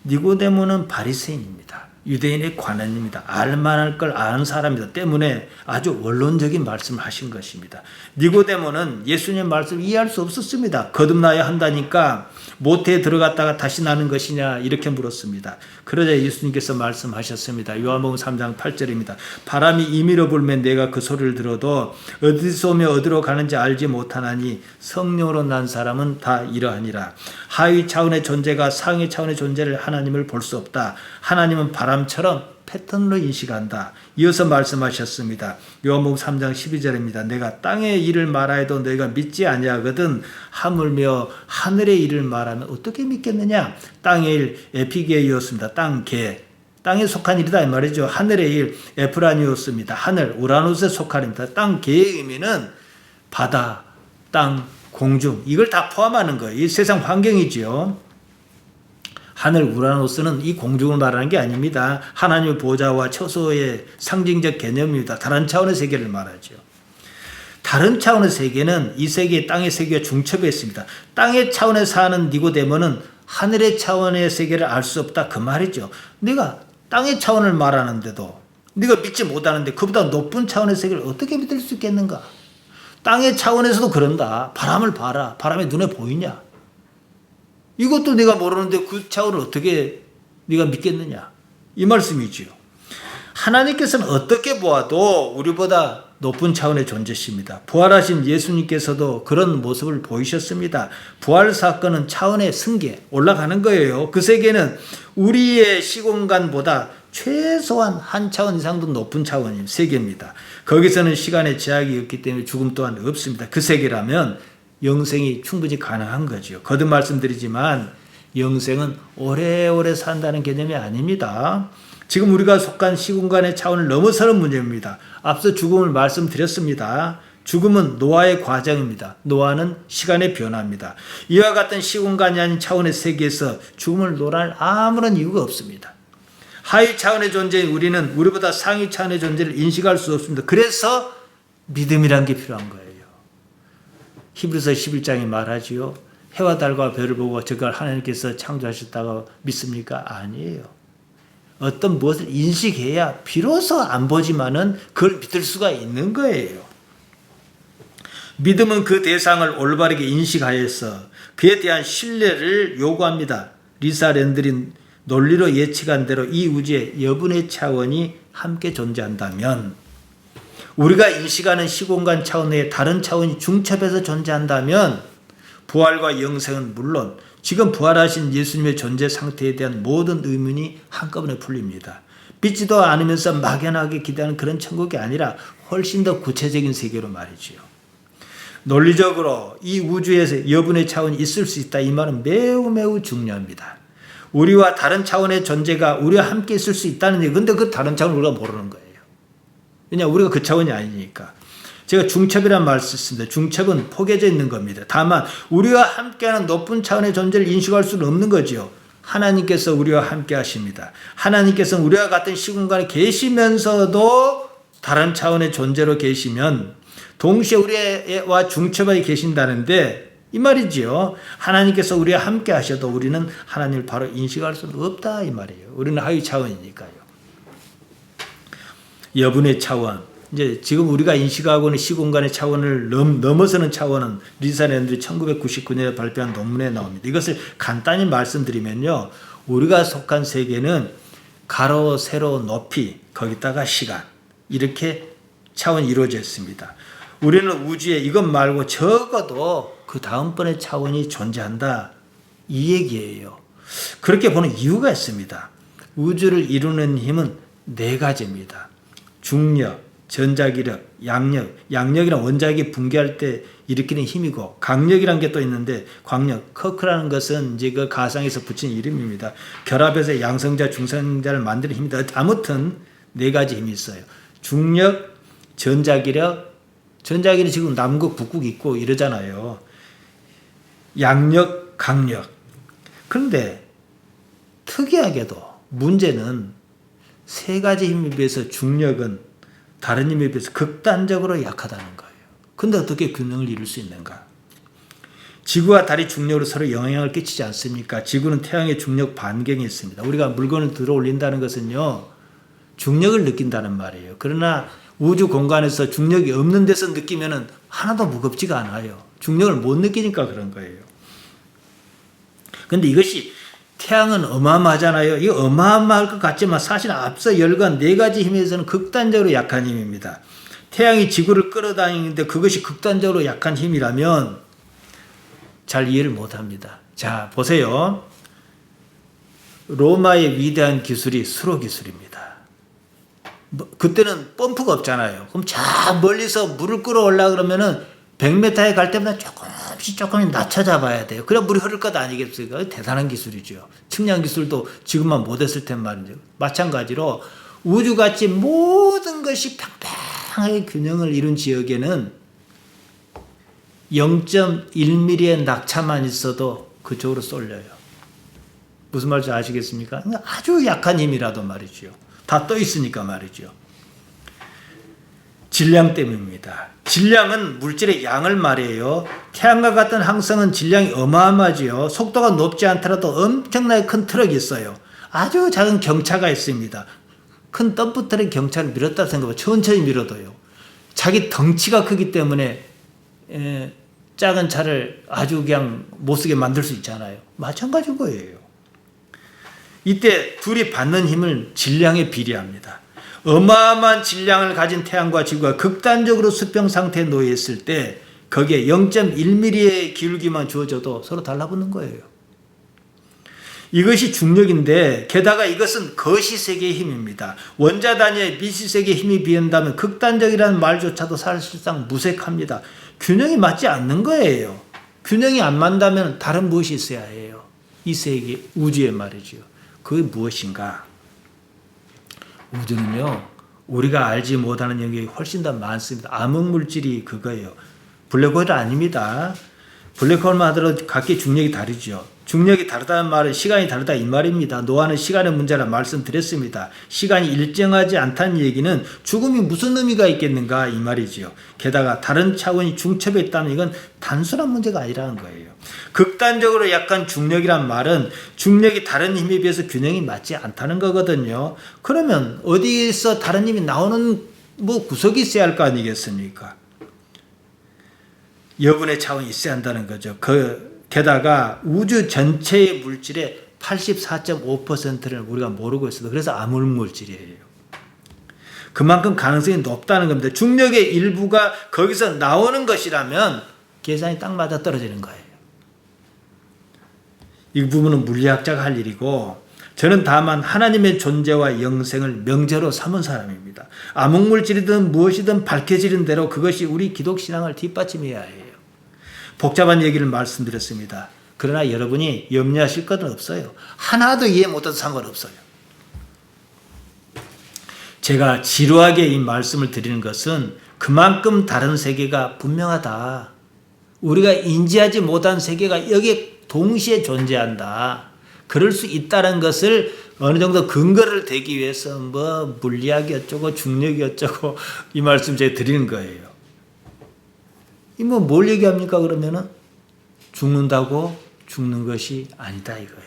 니고데모는 바리새인입니다. 유대인의 관원입니다. 알만할 걸 아는 사람이다 때문에 아주 원론적인 말씀을 하신 것입니다. 니고데모는 예수님의 말씀을 이해할 수 없었습니다. 거듭나야 한다니까 모태에 들어갔다가 다시 나는 것이냐 이렇게 물었습니다. 그러자 예수님께서 말씀하셨습니다. 요한복음 3장 8절입니다. 바람이 임의로 불면 내가 그 소리를 들어도 어디서 오며 어디로 가는지 알지 못하나니 성령으로 난 사람은 다 이러하니라. 하위 차원의 존재가 상위 차원의 존재를 하나님을 볼 수 없다. 하나님은 바람처럼 패턴으로 인식한다. 이어서 말씀하셨습니다. 요한복음 3장 12절입니다. 내가 땅의 일을 말하여도 너희가 믿지 아니하거든 하물며 하늘의 일을 말하면 어떻게 믿겠느냐. 땅의 일 에피게이였습니다. 땅개 땅에 속한 일이다 이 말이죠. 하늘의 일 에프라니오스입니다. 하늘 우라노스에 속한입니다. 땅개의 의미는 바다, 땅, 공중 이걸 다 포함하는 거예요. 이 세상 환경이지요. 하늘 우라노스는 이 공중을 말하는 게 아닙니다. 하나님의 보좌와 처소의 상징적 개념입니다. 다른 차원의 세계를 말하죠. 다른 차원의 세계는 이 세계, 땅의 세계와 중첩해 있습니다. 땅의 차원에 사는 니고데모는 하늘의 차원의 세계를 알 수 없다 그 말이죠. 내가 땅의 차원을 말하는데도 네가 믿지 못하는데 그보다 높은 차원의 세계를 어떻게 믿을 수 있겠는가? 땅의 차원에서도 그런다. 바람을 봐라. 바람이 눈에 보이냐? 이것도 네가 모르는데 그 차원을 어떻게 네가 믿겠느냐? 이 말씀이지요. 하나님께서는 어떻게 보아도 우리보다 높은 차원의 존재십니다. 부활하신 예수님께서도 그런 모습을 보이셨습니다. 부활 사건은 차원의 승계, 올라가는 거예요. 그 세계는 우리의 시공간보다 최소한 한 차원 이상도 높은 차원인 세계입니다. 거기서는 시간의 제약이 없기 때문에 죽음 또한 없습니다. 그 세계라면 영생이 충분히 가능한 거죠. 거듭 말씀드리지만 영생은 오래오래 산다는 개념이 아닙니다. 지금 우리가 속한 시공간의 차원을 넘어서는 문제입니다. 앞서 죽음을 말씀드렸습니다. 죽음은 노아의 과정입니다. 노아는 시간의 변화입니다. 이와 같은 시공간이 아닌 차원의 세계에서 죽음을 논할 아무런 이유가 없습니다. 하위 차원의 존재인 우리는 우리보다 상위 차원의 존재를 인식할 수 없습니다. 그래서 믿음이란 게 필요한 거예요. 히브리서 11장이 말하지요. 해와 달과 별을 보고 저걸 하나님께서 창조하셨다고 믿습니까? 아니에요. 어떤 무엇을 인식해야 비로소 안 보지만은 그걸 믿을 수가 있는 거예요. 믿음은 그 대상을 올바르게 인식하여서 그에 대한 신뢰를 요구합니다. 리사 랜드린 논리로 예측한 대로 이 우주에 여분의 차원이 함께 존재한다면, 우리가 인식하는 시공간 차원 외에 다른 차원이 중첩해서 존재한다면 부활과 영생은 물론 지금 부활하신 예수님의 존재 상태에 대한 모든 의문이 한꺼번에 풀립니다. 믿지도 않으면서 막연하게 기대하는 그런 천국이 아니라 훨씬 더 구체적인 세계로 말이지요. 논리적으로 이 우주에서 여분의 차원이 있을 수 있다. 이 말은 매우 매우 중요합니다. 우리와 다른 차원의 존재가 우리와 함께 있을 수 있다는 얘기. 근데 그 다른 차원을 우리가 모르는 거예요. 왜냐하면 우리가 그 차원이 아니니까. 제가 중첩이란 말을 썼습니다. 중첩은 포개져 있는 겁니다. 다만 우리와 함께하는 높은 차원의 존재를 인식할 수는 없는 거죠. 하나님께서 우리와 함께 하십니다. 하나님께서는 우리와 같은 시공간에 계시면서도 다른 차원의 존재로 계시면 동시에 우리와 중첩하게 계신다는데 이 말이지요. 하나님께서 우리와 함께 하셔도 우리는 하나님을 바로 인식할 수는 없다 이 말이에요. 우리는 하위 차원이니까요. 여분의 차원. 이제 지금 우리가 인식하고 있는 시공간의 차원을 넘어서는 차원은 리사 랜드리 1999년에 발표한 논문에 나옵니다. 이것을 간단히 말씀드리면요. 우리가 속한 세계는 가로, 세로, 높이, 거기다가 시간. 이렇게 차원이 이루어져 있습니다. 우리는 우주에 이것 말고 적어도 그 다음번의 차원이 존재한다. 이 얘기예요. 그렇게 보는 이유가 있습니다. 우주를 이루는 힘은 네 가지입니다. 중력, 전자기력, 양력. 양력이란 원자력이 붕괴할 때 일으키는 힘이고, 강력이란 게 또 있는데, 광력, 커크라는 것은 이제 그 가상에서 붙인 이름입니다. 결합해서 양성자, 중성자를 만드는 힘이다. 아무튼 네 가지 힘이 있어요. 중력, 전자기력, 전자기는 지금 남극, 북극 있고 이러잖아요. 양력, 강력. 그런데 특이하게도 문제는 세 가지 힘에 비해서 중력은 다른 힘에 비해서 극단적으로 약하다는 거예요. 근데 어떻게 균형을 이룰 수 있는가? 지구와 달이 중력으로 서로 영향을 끼치지 않습니까? 지구는 태양의 중력 반경에 있습니다. 우리가 물건을 들어 올린다는 것은요, 중력을 느낀다는 말이에요. 그러나 우주 공간에서 중력이 없는 데서 느끼면은 하나도 무겁지가 않아요. 중력을 못 느끼니까 그런 거예요. 근데 이것이 태양은 어마어마하잖아요. 이거 어마어마할 것 같지만 사실 앞서 열간 네 가지 힘에서는 극단적으로 약한 힘입니다. 태양이 지구를 끌어다니는데 그것이 극단적으로 약한 힘이라면 잘 이해를 못합니다. 자, 보세요. 로마의 위대한 기술이 수로 기술입니다. 그때는 펌프가 없잖아요. 그럼 저 멀리서 물을 끌어올라 그러면은 100m에 갈 때마다 조금씩 낮춰 잡아야 돼요. 그래 물이 흐를 것 아니겠습니까? 대단한 기술이죠. 측량 기술도 지금만 못했을 텐 말이죠. 마찬가지로 우주같이 모든 것이 평평하게 균형을 이룬 지역에는 0.1mm의 낙차만 있어도 그쪽으로 쏠려요. 무슨 말인지 아시겠습니까? 아주 약한 힘이라도 말이죠. 다 떠 있으니까 말이죠. 질량 때문입니다. 질량은 물질의 양을 말해요. 태양과 같은 항성은 질량이 어마어마하지요. 속도가 높지 않더라도 엄청나게 큰 트럭이 있어요. 아주 작은 경차가 있습니다. 큰 덤프트럭 경차를 밀었다 생각하면 천천히 밀어도요. 자기 덩치가 크기 때문에 작은 차를 아주 그냥 못쓰게 만들 수 있잖아요. 마찬가지인 거예요. 이때 둘이 받는 힘을 질량에 비례합니다. 어마어마한 질량을 가진 태양과 지구가 극단적으로 수평 상태에 놓여 있을 때 거기에 0.1mm의 기울기만 주어져도 서로 달라붙는 거예요. 이것이 중력인데 게다가 이것은 거시세계의 힘입니다. 원자 단위의 미시세계의 힘이 비한다면 극단적이라는 말조차도 사실상 무색합니다. 균형이 맞지 않는 거예요. 균형이 안 맞다면 다른 무엇이 있어야 해요. 이 세계, 우주에 말이죠. 그게 무엇인가? 우주는요, 우리가 알지 못하는 영역이 훨씬 더 많습니다. 암흑물질이 그거예요. 블랙홀이 아닙니다. 블랙홀만 하더라도 각기 중력이 다르죠. 중력이 다르다는 말은 시간이 다르다 이 말입니다. 노화는 시간의 문제라 말씀드렸습니다. 시간이 일정하지 않다는 얘기는 죽음이 무슨 의미가 있겠는가 이 말이지요. 게다가 다른 차원이 중첩해 있다면 이건 단순한 문제가 아니라는 거예요. 극단적으로 약한 중력이란 말은 중력이 다른 힘에 비해서 균형이 맞지 않다는 거거든요. 그러면 어디에서 다른 힘이 나오는 구석이 있어야 할 거 아니겠습니까? 여분의 차원이 있어야 한다는 거죠. 게다가 우주 전체의 물질의 84.5%를 우리가 모르고 있어도 그래서 암흑물질이에요. 그만큼 가능성이 높다는 겁니다. 중력의 일부가 거기서 나오는 것이라면 계산이 딱 맞아 떨어지는 거예요. 이 부분은 물리학자가 할 일이고 저는 다만 하나님의 존재와 영생을 명제로 삼은 사람입니다. 암흑물질이든 무엇이든 밝혀지는 대로 그것이 우리 기독신앙을 뒷받침해야 해요. 복잡한 얘기를 말씀드렸습니다. 그러나 여러분이 염려하실 것은 없어요. 하나도 이해 못해도 상관없어요. 제가 지루하게 이 말씀을 드리는 것은 그만큼 다른 세계가 분명하다. 우리가 인지하지 못한 세계가 여기에 동시에 존재한다. 그럴 수 있다는 것을 어느 정도 근거를 대기 위해서 물리학이 어쩌고 중력이 어쩌고 이 말씀 제가 드리는 거예요. 뭘 얘기합니까 그러면은? 죽는다고 죽는 것이 아니다 이거예요.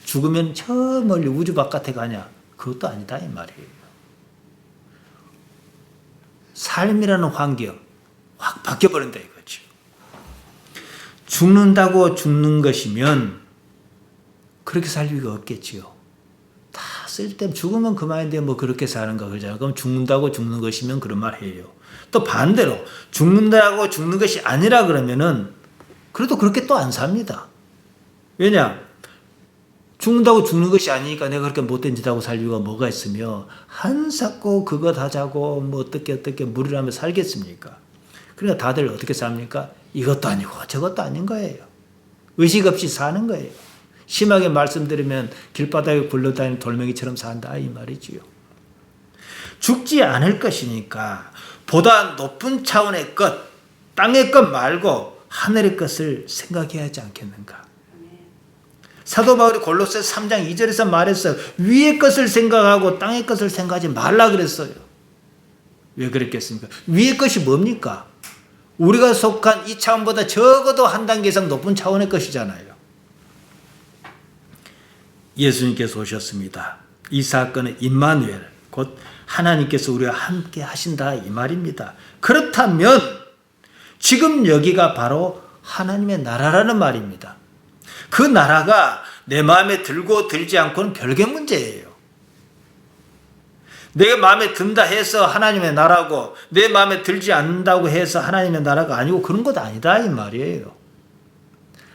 죽으면 저 멀리 우주 바깥에 가냐? 그것도 아니다 이 말이에요. 삶이라는 환경 확 바뀌어버린다 이거죠. 죽는다고 죽는 것이면 그렇게 살 이유가 없겠지요. 다 쓸데없이 죽으면 그만인데 그렇게 사는가 그러잖아요. 그럼 죽는다고 죽는 것이면 그런 말 해요. 또 반대로 죽는다고 죽는 것이 아니라 그러면은 그래도 그렇게 또 안 삽니다. 왜냐? 죽는다고 죽는 것이 아니니까 내가 그렇게 못된 짓 하고 살 이유가 뭐가 있으며 한사코 그거 하자고 어떻게 무리하며 살겠습니까? 그러니까 다들 어떻게 삽니까? 이것도 아니고 저것도 아닌 거예요. 의식 없이 사는 거예요. 심하게 말씀드리면 길바닥에 굴러다니는 돌멩이처럼 산다 이 말이지요. 죽지 않을 것이니까 보다 높은 차원의 것, 땅의 것 말고 하늘의 것을 생각해야 하지 않겠는가. 사도 바울이 골로새 3장 2절에서 말했어요. 위의 것을 생각하고 땅의 것을 생각하지 말라 그랬어요. 왜 그랬겠습니까? 위의 것이 뭡니까? 우리가 속한 이 차원보다 적어도 한 단계 이상 높은 차원의 것이잖아요. 예수님께서 오셨습니다. 이 사건은 임마누엘, 곧 하나님께서 우리와 함께 하신다 이 말입니다. 그렇다면 지금 여기가 바로 하나님의 나라라는 말입니다. 그 나라가 내 마음에 들고 들지 않고는 별개 문제예요. 내 마음에 든다 해서 하나님의 나라고 내 마음에 들지 않는다고 해서 하나님의 나라가 아니고 그런 것 아니다 이 말이에요.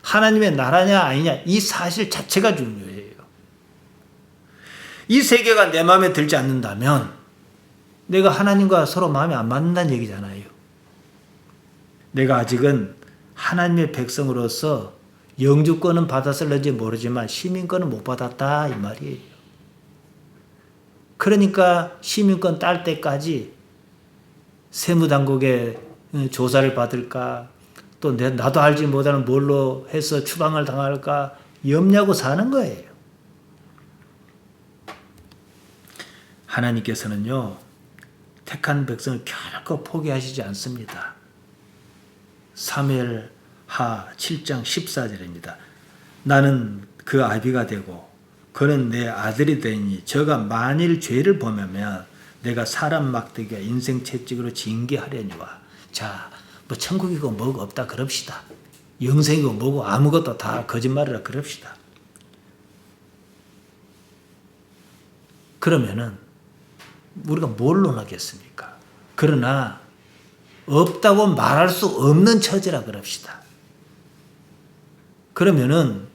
하나님의 나라냐 아니냐 이 사실 자체가 중요해요. 이 세계가 내 마음에 들지 않는다면 내가 하나님과 서로 마음이 안 맞는다는 얘기잖아요. 내가 아직은 하나님의 백성으로서 영주권은 받았을는지 모르지만 시민권은 못 받았다 이 말이에요. 그러니까 시민권 딸 때까지 세무당국에 조사를 받을까 또 나도 알지 못하는 뭘로 해서 추방을 당할까 염려하고 사는 거예요. 하나님께서는요, 택한 백성을 결코 포기하시지 않습니다. 사무엘하 7장 14절입니다. 나는 그 아비가 되고 그는 내 아들이 되니 저가 만일 죄를 범하면 내가 사람 막대기와 인생 채찍으로 징계하려니와. 자, 뭐 천국이고 뭐고 없다 그럽시다. 영생이고 뭐고 아무것도 다 거짓말이라 그럽시다. 그러면은 우리가 뭘 논하겠습니까? 그러나 없다고 말할 수 없는 처지라 그럽시다. 그러면은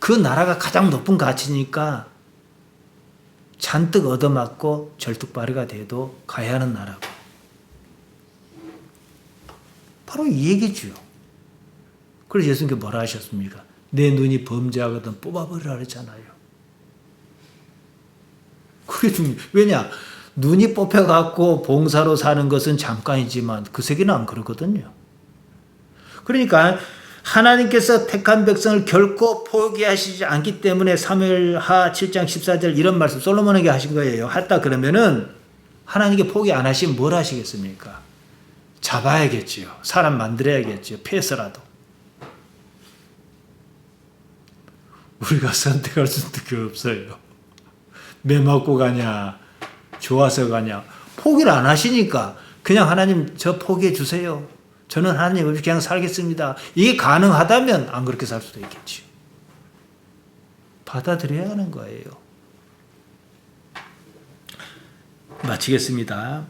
그 나라가 가장 높은 가치니까 잔뜩 얻어맞고 절뚝발이가 돼도 가야 하는 나라고. 바로 이 얘기죠. 그래서 예수님께서 뭐라 하셨습니까? 내 눈이 범죄하거든 뽑아버리라 그랬잖아요. 그게 중요해요. 왜냐? 눈이 뽑혀갖고 봉사로 사는 것은 잠깐이지만 그 세계는 안 그러거든요. 그러니까 하나님께서 택한 백성을 결코 포기하시지 않기 때문에 사무엘하 7장 14절 이런 말씀 솔로몬에게 하신 거예요. 했다 그러면은 하나님께 포기 안 하시면 뭘 하시겠습니까? 잡아야겠지요. 사람 만들어야겠지요. 패서라도. 우리가 선택할 수밖에 없어요. 매 맞고 가냐, 좋아서 가냐. 포기를 안 하시니까 그냥 하나님 저 포기해 주세요. 저는 하나님 없이 그냥 살겠습니다. 이게 가능하다면 안 그렇게 살 수도 있겠지요. 받아들여야 하는 거예요. 마치겠습니다.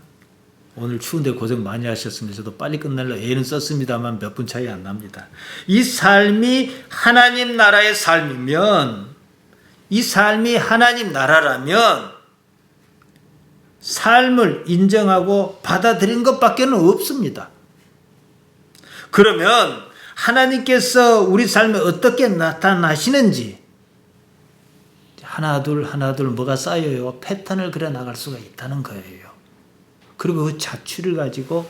오늘 추운데 고생 많이 하셨습니다. 저도 빨리 끝내려 애는 썼습니다만 몇 분 차이 안 납니다. 이 삶이 하나님 나라의 삶이면, 이 삶이 하나님 나라라면 삶을 인정하고 받아들인 것밖에는 없습니다. 그러면 하나님께서 우리 삶에 어떻게 나타나시는지 하나둘 뭐가 쌓여요. 패턴을 그려 나갈 수가 있다는 거예요. 그리고 그 자취를 가지고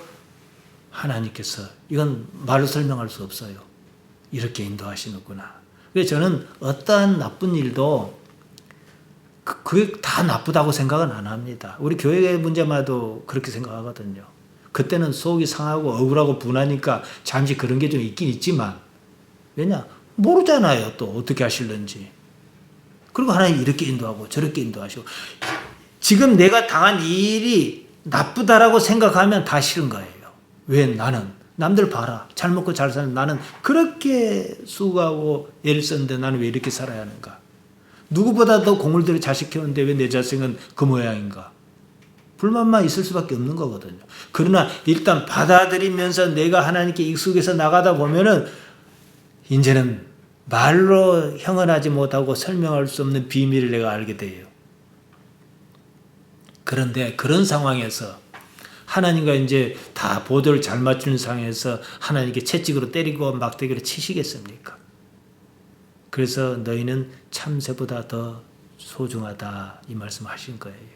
하나님께서 이건 말로 설명할 수 없어요. 이렇게 인도하시는구나. 그래서 저는 어떠한 나쁜 일도 그게 다 나쁘다고 생각은 안 합니다. 우리 교회 문제마도 그렇게 생각하거든요. 그때는 속이 상하고 억울하고 분하니까 잠시 그런 게 좀 있긴 있지만, 왜냐? 모르잖아요. 또 어떻게 하실는지. 그리고 하나님 이렇게 인도하고 저렇게 인도하시고. 지금 내가 당한 이 일이 나쁘다라고 생각하면 다 싫은 거예요. 왜? 나는 남들 봐라. 잘 먹고 잘 사는 나는 그렇게 수고하고 애를 썼는데 나는 왜 이렇게 살아야 하는가? 누구보다 더 공을 들여 자식 키우는데 왜 내 자식은 그 모양인가? 불만만 있을 수밖에 없는 거거든요. 그러나 일단 받아들이면서 내가 하나님께 익숙해서 나가다 보면은 이제는 말로 형언하지 못하고 설명할 수 없는 비밀을 내가 알게 돼요. 그런데 그런 상황에서 하나님과 이제 다 보도를 잘 맞추는 상황에서 하나님께 채찍으로 때리고 막대기로 치시겠습니까? 그래서 너희는 참새보다 더 소중하다 이 말씀 하신 거예요.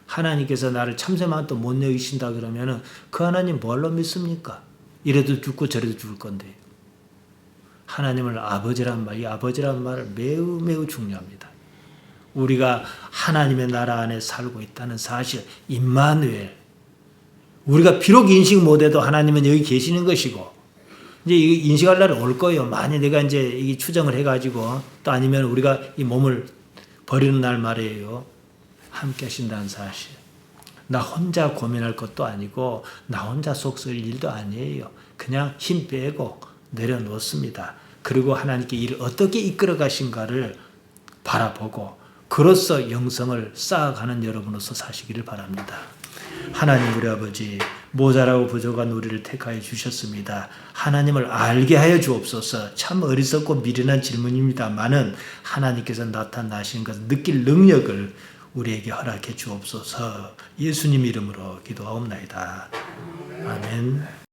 하나님께서 나를 참새만 또 못 여기신다 그러면은 그 하나님 뭘로 믿습니까? 이래도 죽고 저래도 죽을 건데. 하나님을 아버지란 말, 이 아버지란 말 매우 매우 중요합니다. 우리가 하나님의 나라 안에 살고 있다는 사실, 임마누엘. 우리가 비록 인식 못해도 하나님은 여기 계시는 것이고, 이제 인식할 날이 올 거예요. 만약 내가 이제 이 추정을 해가지고, 또 아니면 우리가 이 몸을 버리는 날 말이에요. 함께 하신다는 사실. 나 혼자 고민할 것도 아니고, 나 혼자 속 쓸 일도 아니에요. 그냥 힘 빼고 내려놓습니다. 그리고 하나님께 일을 어떻게 이끌어 가신가를 바라보고, 그로써 영성을 쌓아가는 여러분으로서 사시기를 바랍니다. 하나님 우리 아버지, 모자라고 부족한 우리를 택하여 주셨습니다. 하나님을 알게 하여 주옵소서. 참 어리석고 미련한 질문입니다만은 하나님께서 나타나신 것을 느낄 능력을 우리에게 허락해 주옵소서. 예수님 이름으로 기도하옵나이다. 아멘.